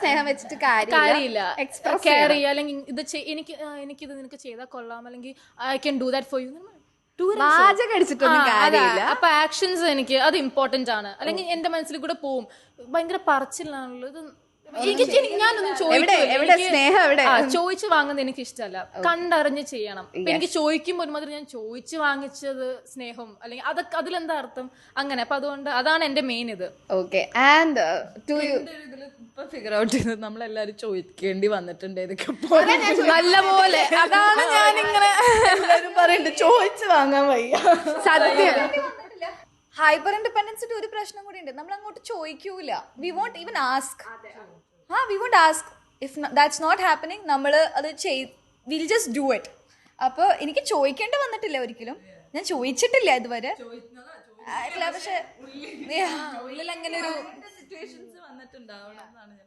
സ്നേഹം വെച്ചിട്ട് കാര്യമില്ല. കെയർ ചെയ്യുക, അല്ലെങ്കിൽ എനിക്കിത് നിനക്ക് ചെയ്താൽ കൊള്ളാം, അല്ലെങ്കിൽ I can do that for you. അപ്പൊ ആക്ഷൻസ് എനിക്ക് അത് ഇമ്പോർട്ടന്റ് ആണ്. അല്ലെങ്കിൽ എന്റെ മനസ്സിൽ കൂടെ പോവും ഭയങ്കര പറച്ചിലാണല്ലോ ഇത് ഞാനൊന്നും എവിടെ സ്നേഹം എവിടെ? ചോദിച്ചു വാങ്ങുന്നത് എനിക്ക് ഇഷ്ടമല്ല, കണ്ടറിഞ്ഞ് ചെയ്യണം. എനിക്ക് ചോദിക്കുമ്പോൾ ഒരുമാതിരി ഞാൻ ചോദിച്ചു വാങ്ങിച്ചത് സ്നേഹം അല്ലെങ്കിൽ അതൊക്കെ അതിലെന്താ അർത്ഥം അങ്ങനെ. അപ്പൊ അതുകൊണ്ട് അതാണ് എന്റെ മെയിൻ ഇത്. ഓക്കെ. ആൻഡ് ടു യു ഇപ്പൊ ഫിഗർ ഔട്ട് ചെയ്തത് നമ്മളെല്ലാരും ചോദിക്കേണ്ടി വന്നിട്ടുണ്ട് ഇതൊക്കെ നല്ല പോലെ. അതാണ് ഞാനിങ്ങനെ എല്ലാരും പറയുന്നുണ്ട് ചോദിച്ചു വാങ്ങാൻ വയ്യ. സത്യം. ഹൈപ്പർ ഇൻഡിപെൻഡൻസിന്റെ ഒരു പ്രശ്നം കൂടി ഉണ്ട്, നമ്മൾ അങ്ങോട്ട് ചോദിക്കൂല. We won't even ask. We won't ask. If that's not happening നമ്മൾ അത് വിൽ ജസ്റ്റ് ഡു ഇറ്റ്. അപ്പോൾ എനിക്ക് ചോദിക്കേണ്ടി വന്നിട്ടില്ല ഒരിക്കലും, ഞാൻ ചോദിച്ചിട്ടില്ല ഇതുവരെ. പക്ഷെ ഉള്ളിൽ അങ്ങനെ ഒരു സിറ്റുവേഷൻസ് വന്നിട്ടുണ്ടാവണം എന്നാണ് ഞാൻ.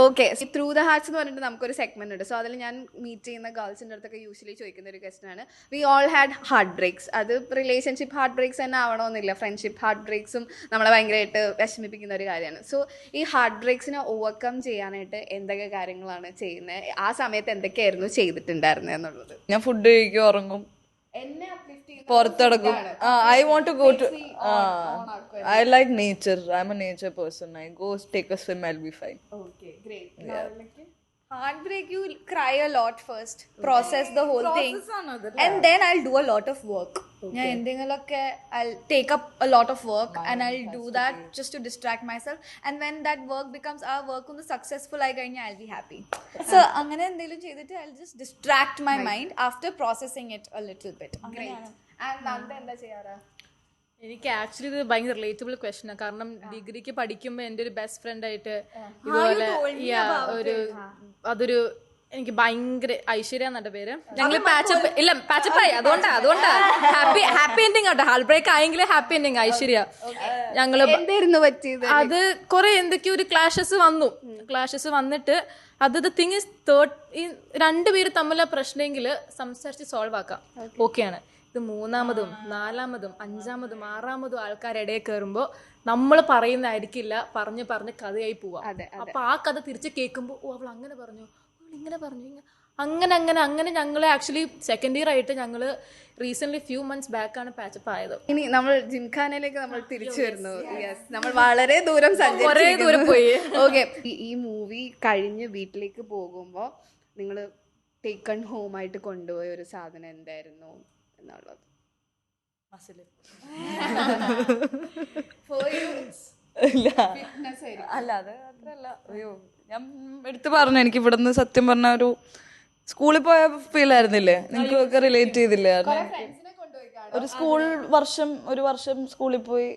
ഓക്കെ. ത്രൂ ദ ഹാർട്സ് എന്ന് പറഞ്ഞിട്ട് നമുക്കൊരു സെഗ്മെന്റ് ഉണ്ട്. സോ അതിൽ ഞാൻ മീറ്റ് ചെയ്യുന്ന ഗേൾസിൻ്റെ അടുത്തൊക്കെ യൂഷ്വലി ചോദിക്കുന്ന ഒരു ക്വസ്റ്റൻ ആണ്, we all had heart breaks. അത് റിലേഷൻഷിപ്പ് ഹാർട്ട് ബ്രേക്സ് തന്നെ ആവണമെന്നില്ല, ഫ്രണ്ട്ഷിപ്പ് ഹാർട്ട് ബ്രേക്സും നമ്മളെ ഭയങ്കരമായിട്ട് വിഷമിപ്പിക്കുന്ന ഒരു കാര്യമാണ്. സോ ഈ ഹാർട്ട് ബ്രേക്സിനെ ഓവർകം ചെയ്യാനായിട്ട് എന്തൊക്കെ കാര്യങ്ങളാണ് ചെയ്യുന്നത്, ആ സമയത്ത് എന്തൊക്കെയായിരുന്നു ചെയ്തിട്ടുണ്ടായിരുന്നത് എന്നുള്ളത്? ഞാൻ ഫുഡ് കഴിക്കും, ഉറങ്ങും, എന്നെ പുറത്തിടക്കും. I want to go to I like nature. I am a nature person. I go take a swim, I will be fine. heartbreak, you will cry a lot first, process the whole thing, and then I'll do a lot of work. ഞാൻ എന്തെങ്കിലുമൊക്കെ I'll take up a lot of work and I'll do that just to distract myself, and when that work becomes our work ഒന്ന് successful ആയി കഴിഞ്ഞാൽ I'll be happy. So അങ്ങനെ എന്തെങ്കിലും ചെയ്തിട്ട് I'll just distract my mind after processing it a little bit. എന്താ ചെയ്യാറാ? എനിക്ക് ആക്ച്വലി ഇത് ഭയങ്കര റിലേറ്റബിൾ ക്വസ്റ്റൻ ആണ്. കാരണം ഡിഗ്രിക്ക് പഠിക്കുമ്പോൾ എൻ്റെ ഒരു ബെസ്റ്റ് ഫ്രണ്ട് ആയിട്ട് ഇതുപോലെ അതൊരു എനിക്ക് ഭയങ്കര ഐശ്വര്യ എന്നെ പേര്. ഞങ്ങൾ പാച്ചപ്പ് ആയി. അതുകൊണ്ടാ ഹാപ്പി എൻഡിങ് ആട്ടോ. ഹാർട്ട് ബ്രേക്ക് ആയെങ്കിലേ ഹാപ്പി എൻഡിങ്. ഐശ്വര്യ ഞങ്ങള് എന്തായിരുന്നു പറ്റിയത്? അത് കുറെ എന്തൊക്കെയോ ഒരു ക്ലാഷസ് വന്നിട്ട് അത് ദ തിങ് ഇസ് ഈ രണ്ടുപേര് തമ്മിലെ പ്രശ്നമെങ്കിൽ സംസാരിച്ച് സോൾവ് ആക്കാം, ഓക്കെയാണ്. ഇത് മൂന്നാമതും നാലാമതും അഞ്ചാമതും ആറാമതും ആൾക്കാരിടയിൽ കയറുമ്പോൾ നമ്മൾ പറയുന്നതായിരിക്കില്ല, പറഞ്ഞ് കഥയായി പോവാം. അപ്പൊ ആ കഥ തിരിച്ച് കേൾക്കുമ്പോൾ ഓ അവൾ അങ്ങനെ പറഞ്ഞു, ഇങ്ങനെ പറഞ്ഞു, അങ്ങനെ ഞങ്ങൾ ആക്ച്വലി സെക്കൻഡ് ഇയർ ആയിട്ട് ഞങ്ങൾ റീസെന്റ് ഫ്യൂ മന്ത്സ് ബാക്ക് ആണ് പാച്ചപ്പ് ആയത്. ഇനി നമ്മൾ ജിംഖാനയിലേക്ക് നമ്മൾ തിരിച്ചു വരുന്നു. യെസ്, നമ്മൾ വളരെ ദൂരം പോയി. ഓക്കെ. ഈ മൂവി കഴിഞ്ഞ് വീട്ടിലേക്ക് പോകുമ്പോൾ നിങ്ങൾ ടേക്കൺ ഹോം ആയിട്ട് കൊണ്ടുപോയ ഒരു സാധനം എന്തായിരുന്നു എന്നുള്ളത്? അല്ല അത് അത്രല്ല. അയ്യോ, ഞാൻ എടുത്തു പറഞ്ഞു, എനിക്ക് ഇവിടുന്ന് സത്യം പറഞ്ഞ ഒരു സ്കൂളിൽ പോയ ഫീൽ ആയിരുന്നില്ലേ? നിങ്ങൾക്കൊക്കെ റിലേറ്റ് ചെയ്തില്ലേ? ഒരു വർഷം സ്കൂളിൽ പോയി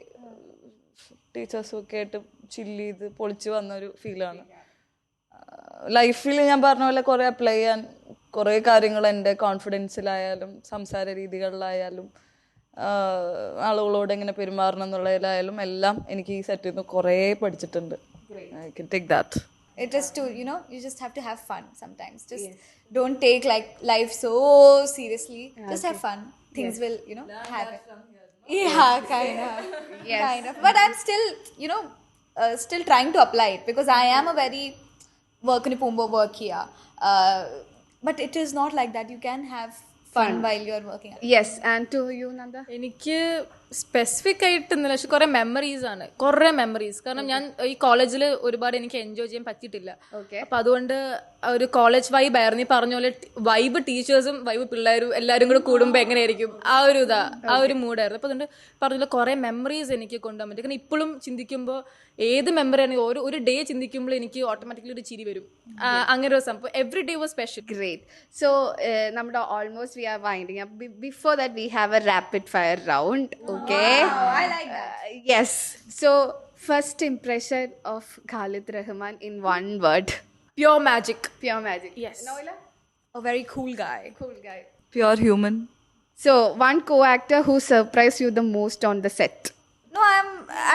ടീച്ചേഴ്സും ഒക്കെ ആയിട്ട് ചില്ല് ചെയ്ത് പൊളിച്ച് വന്നൊരു ഫീലാണ്. ലൈഫിൽ ഞാൻ പറഞ്ഞ പോലെ കുറേ അപ്ലൈ ചെയ്യാൻ കുറേ കാര്യങ്ങൾ എൻ്റെ കോൺഫിഡൻസിലായാലും സംസാര രീതികളിലായാലും ആളുകളോട് എങ്ങനെ പെരുമാറണം എന്നുള്ളതിലായാലും എല്ലാം എനിക്ക് ഈ സെറ്റിൽ നിന്ന് കുറേ പഠിച്ചിട്ടുണ്ട്. I can take that. It is to, you just have to have fun sometimes. Just don't take like life so seriously. Just have fun. Things will, happen. Yeah, kind of. But I'm still, still trying to apply it because I am a very work here. But it is not like that. You can have fun while you're working. Yes, and to you, Nanda? എനിക്ക് സ്പെസിഫിക് ആയിട്ടൊന്നുമില്ല, പക്ഷെ കുറെ മെമ്മറീസ്. കാരണം ഞാൻ ഈ കോളേജിൽ ഒരുപാട് എനിക്ക് എൻജോയ് ചെയ്യാൻ പറ്റിയിട്ടില്ല. അപ്പൊ അതുകൊണ്ട് ഒരു കോളേജ് വൈബ് ആയിരുന്നു. ഈ പറഞ്ഞ പോലെ വൈബ് ടീച്ചേഴ്സും വൈബ് പിള്ളേരും എല്ലാവരും കൂടെ കൂടുമ്പോൾ എങ്ങനെയായിരിക്കും ആ ഒരു മൂഡായിരുന്നു. അപ്പൊ അതുകൊണ്ട് പറഞ്ഞ കുറെ മെമ്മറീസ് എനിക്ക് കൊണ്ടുപോകാൻ പറ്റും. കാരണം ഇപ്പോഴും ചിന്തിക്കുമ്പോൾ ഏത് മെമ്മറി ആണെങ്കിൽ ഒരു ഡേ ചിന്തിക്കുമ്പോൾ എനിക്ക് ഓട്ടോമാറ്റിക്കലി ഒരു ചിരി വരും. അങ്ങനെ ഒരു സംഭവം every day was special. Great. So നമ്മുടെ almost we are winding up. Before that we have a rapid fire round. Okay. I like that. Yes. So, first impression of Khalid Rahman in one word. Pure magic. Yes. Noila? A very cool guy. Pure human. So, one co-actor who surprised you the most on the set. No,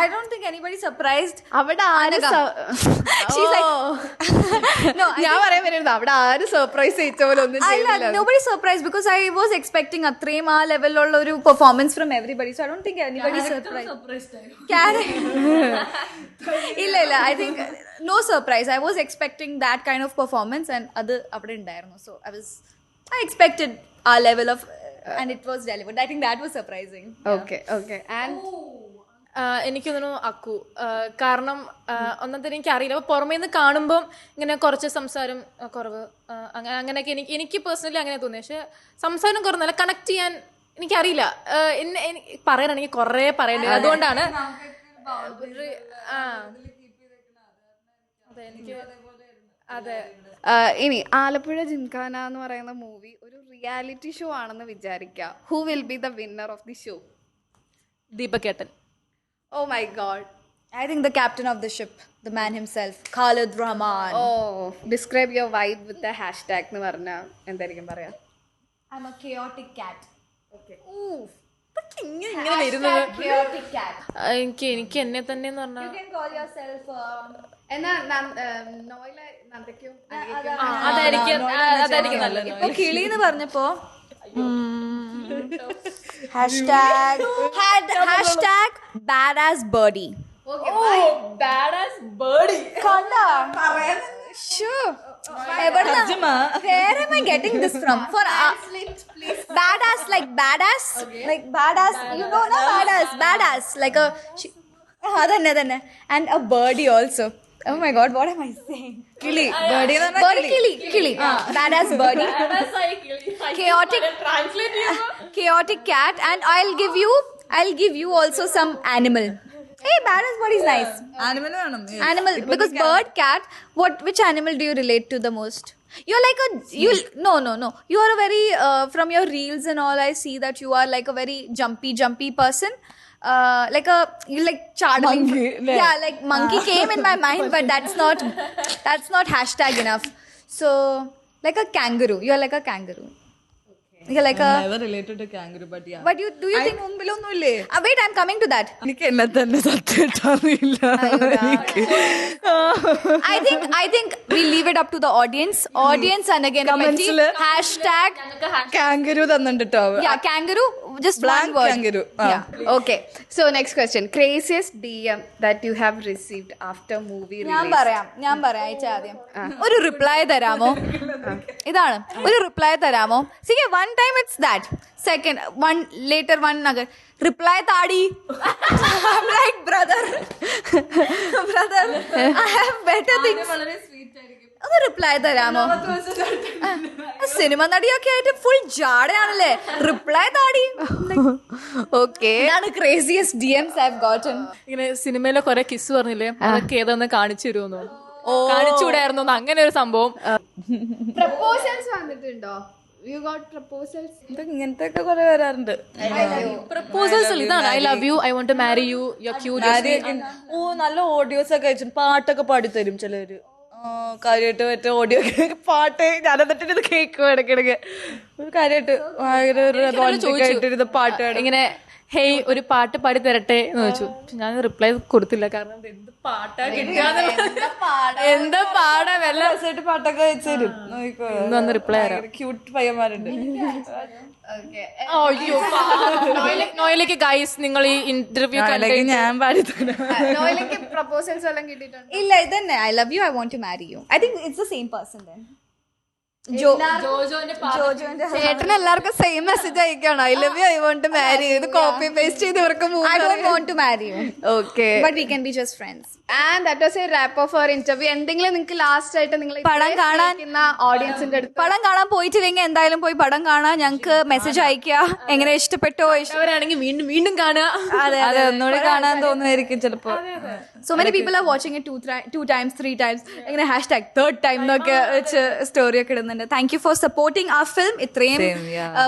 I don't think anybody surprised. അവിടെ ആര് She's like no, ഞാൻ പറയാൻ വരുന്നത് അവിടെ ആര് സർപ്രൈസ് ചെയ്ത പോലെ ഒന്നും ചെയ്യില്ല. Nobody surprised because I was expecting അത്രയും ആ ലെവലിലുള്ള ഒരു performance from everybody. So I don't think anybody surprised. ഇല്ല I think no surprise. I was expecting that kind of performance and അത് അവിടെ ഉണ്ടായിരുന്നു. So I expected our level of and it was delivered. I think that was surprising. Okay. And എനിക്ക് തോന്നുന്നു അക്കു. കാരണം ഒന്നാമത്തെ എനിക്ക് അറിയില്ല, അപ്പോൾ പുറമേ നിന്ന് കാണുമ്പം ഇങ്ങനെ കുറച്ച് സംസാരം കുറവ് അങ്ങനെയൊക്കെ എനിക്ക് പേഴ്സണലി അങ്ങനെ തോന്നി. പക്ഷെ സംസാരം കുറഞ്ഞല്ല, കണക്ട് ചെയ്യാൻ എനിക്കറിയില്ല. പറയാനാണെങ്കിൽ കുറേ പറയേണ്ടത്, അതുകൊണ്ടാണ് അതെ എനിക്ക് അതെ. ഇനി ആലപ്പുഴ ജിംഖാന എന്ന് പറയുന്ന മൂവി ഒരു റിയാലിറ്റി ഷോ ആണെന്ന് വിചാരിക്കുക. Who will be the winner of the show? ദീപകേട്ടൻ. Oh my god. I think the captain of the ship, the man himself, Khalid Rahman. Oh, describe your vibe with the hashtag എന്ന് പറഞ്ഞാൽ എന്തായിരിക്കും പറയാ? I'm a chaotic cat. Okay. ഇങ്ങനെ വരുന്നത് Chaotic cat. എനിക്ക് എന്നെ തന്നെ എന്ന് പറഞ്ഞാൽ You can call yourself. എന്നാ നോയില നന്ദയ്ക്കും അതായിരിക്കും നല്ലത്. ഇപ്പൊ കിളി എന്ന് പറഞ്ഞപ്പോ hashtag badass birdie. badass birdie. Kanda. Sure. Where am I getting this from? For badass, like badass, like badass. You know, na badass, like a. Adanne, and a birdie also. Oh my god, what am I saying? കിളി birdie Kili. Badass birdie. Chaotic cat, and I'll give you also some animal. Hey, badass birdie is nice. Animal വേണം. Animal, because bird, cat. Which animal do you relate to the most? You're like no. You are a very from your reels and all. I see that you are like a very jumpy person. You like charming. Monkey, yeah, like monkey came in my mind, but that's not hashtag enough. So like a kangaroo. You're like a kangaroo. You're like a. Never related to kangaroo, but yeah. But do you think? മുമ്പിലൊന്നുമില്ലേ? Wait, I'm coming to that. എനിക്ക് എന്നെ തന്നെ സത്യമായിട്ടറിയില്ല. I think we leave it up to the audience and again Comments Betty, le- hashtag കാങ്കരൂ തന്നിട്ടോ. yeah kangaroo, just Blank one word. kangaroo. Yeah. Okay, so next question. Craziest DM that you have received after movie ഞാൻ release? പറയാം അയച്ച ആദ്യം ഒരു റിപ്ലൈ തരാമോ? ഇതാണ് ഒരു റിപ്ലൈ തരാമോ? See, one time it's that, second one later one again reply tadi. I'm like brother I have better things. അത് റിപ്ലൈ തരാമോ? സിനിമ നടിയൊക്കെ ആയിട്ട് ഫുൾ ജാടയാണല്ലേ, റിപ്ലൈ താടി. ഓക്കെ, ഇതാണ് ക്രേസിയസ്റ്റ് DMs I've gotten. ഇങ്ങനെ സിനിമയിലെ കുറെ കിസ് പറഞ്ഞില്ലേ, അതൊക്കെ ഏതൊന്ന് കാണിച്ചു തരുമെന്നോ, കാണിച്ചുകൂടായിരുന്നോ, അങ്ങനെ ഒരു സംഭവം. Proposals വന്നിട്ടുണ്ടോ? You got proposals? ഇങ്ങനത്തെ ഒക്കെ കുറെ വരാറുണ്ട്. പ്രപ്പോസൽസ് ഇതാണ്, I love you, I want to marry you, you are cute. നല്ല ഓഡിയോസ് ഒക്കെ അയച്ചു, പാട്ടൊക്കെ പാടിത്തരും ചിലര്. കാര്യമായിട്ട് മറ്റേ ഓഡിയോ പാട്ട് ഞാൻ എന്നിട്ട് ഇത് കേൾക്കും ഇടയ്ക്കിടയ്ക്ക്. കാര്യമായിട്ട് ഭയങ്കര romantic ആയിട്ടിരുന്ന് പാട്ട് ഇങ്ങനെ ഹേയ് ഒരു പാട്ട് പാടി തരട്ടെ എന്ന് ചോദിച്ചു. ഞാൻ റിപ്ലൈ കൊടുത്തില്ല, കാരണം എന്ത് പാട്ടാ കിട്ടാന്ന്, എന്താ പാടാ വെള്ള രസമായിട്ട് പാട്ടൊക്കെ അയച്ചു തരും. വന്ന് റിപ്ലൈ തരാം. ക്യൂട്ട് പയ്യന്മാരുണ്ട്. അയ്യോ നോയിലേക്ക് ഗൈസ്, നിങ്ങൾ ഈ ഇന്റർവ്യൂ ഞാൻ പാടിത്തരാം. നോയിലേക്ക് പ്രപ്പോസൽസ് എല്ലാം കിട്ടിയിട്ടുണ്ട്? ഇല്ല, ഇതന്നെ I love you, I want to marry you. I think it's the same person then. ചേട്ടൻ എല്ലാവർക്കും സെയിം മെസ്സേജ് അയക്കണം, I love you, I want to marry. ഇത് കോപ്പി പേസ്റ്റ് ചെയ്ത് ഇവർക്ക് I don't want to marry you. Okay, But we can be just friends. and that was a wrap of our interview. എന്തെങ്കിലും നിങ്ങൾക്ക് ലാസ്റ്റ് ആയിട്ട് നിങ്ങൾ പടം കാണാൻ ഓഡിയൻസിന്റെ അടുത്ത് പടം കാണാൻ പോയിട്ടില്ലെങ്കിൽ എന്തായാലും പോയി പടം കാണാൻ, ഞങ്ങൾക്ക് മെസ്സേജ് അയക്കുക, എങ്ങനെ ഇഷ്ടപ്പെട്ടോ. അവരാണെങ്കിൽ വീണ്ടും വീണ്ടും കാണുക. അതെ, ഒന്നുകൂടി കാണാൻ തോന്നുമായിരിക്കും ചിലപ്പോ. So many people are watching it two times, 3 times. അങ്ങനെ hashtag third time എന്നൊക്കെ വെച്ച് സ്റ്റോറി ഒക്കെ ഇടുന്നുണ്ട്. Thank you for supporting our film. ഇത്രയും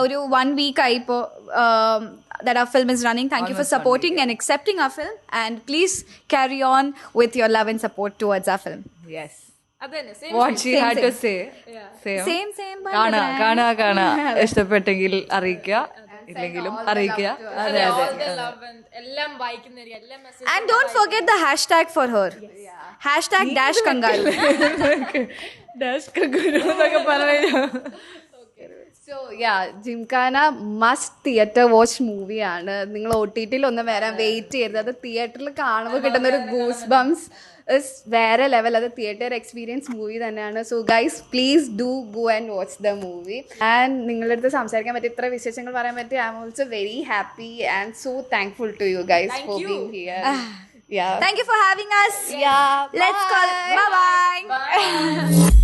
ഒരു 1 week ആയി ഇപ്പോ that our film is running. Thank you for supporting and accepting our film, and please carry on with your love and support towards our film. Yes. അതന്നെ What she had to say. Same കാണാ ഇഷ്ടപ്പെട്ടെങ്കിൽ അറിയിക്കുക, ഇല്ലെങ്കിലും അറിയിക്കുക. അതെ. എല്ലാം വായിക്കുന്നവർക്ക് എല്ലാം message. And don't forget the hashtag for her. Hashtag dash kangaroo. Dash ഗുരു എന്നൊക്കെ പറഞ്ഞു. So yeah Gymkhana must theatre watch മൂവിയാണ്. നിങ്ങൾ OTT-ൽ ഒന്നും വരാൻ വെയിറ്റ് ചെയ്യരുത്. അത് തിയേറ്ററിൽ കാണുമ്പോൾ കിട്ടുന്ന ഒരു ഗൂസ് ബംസ് ഇസ് വേറെ ലെവൽ. അത് തിയേറ്റർ എക്സ്പീരിയൻസ് മൂവി തന്നെയാണ്. So guys please do go and watch the movie. And നിങ്ങളുടെ അടുത്ത് സംസാരിക്കാൻ പറ്റി, ഇത്ര വിശേഷങ്ങൾ പറയാൻ പറ്റി. I am also very happy and so thankful to you guys for being here. Yeah. Thank you for having us. Yeah. Let's call it. Bye bye.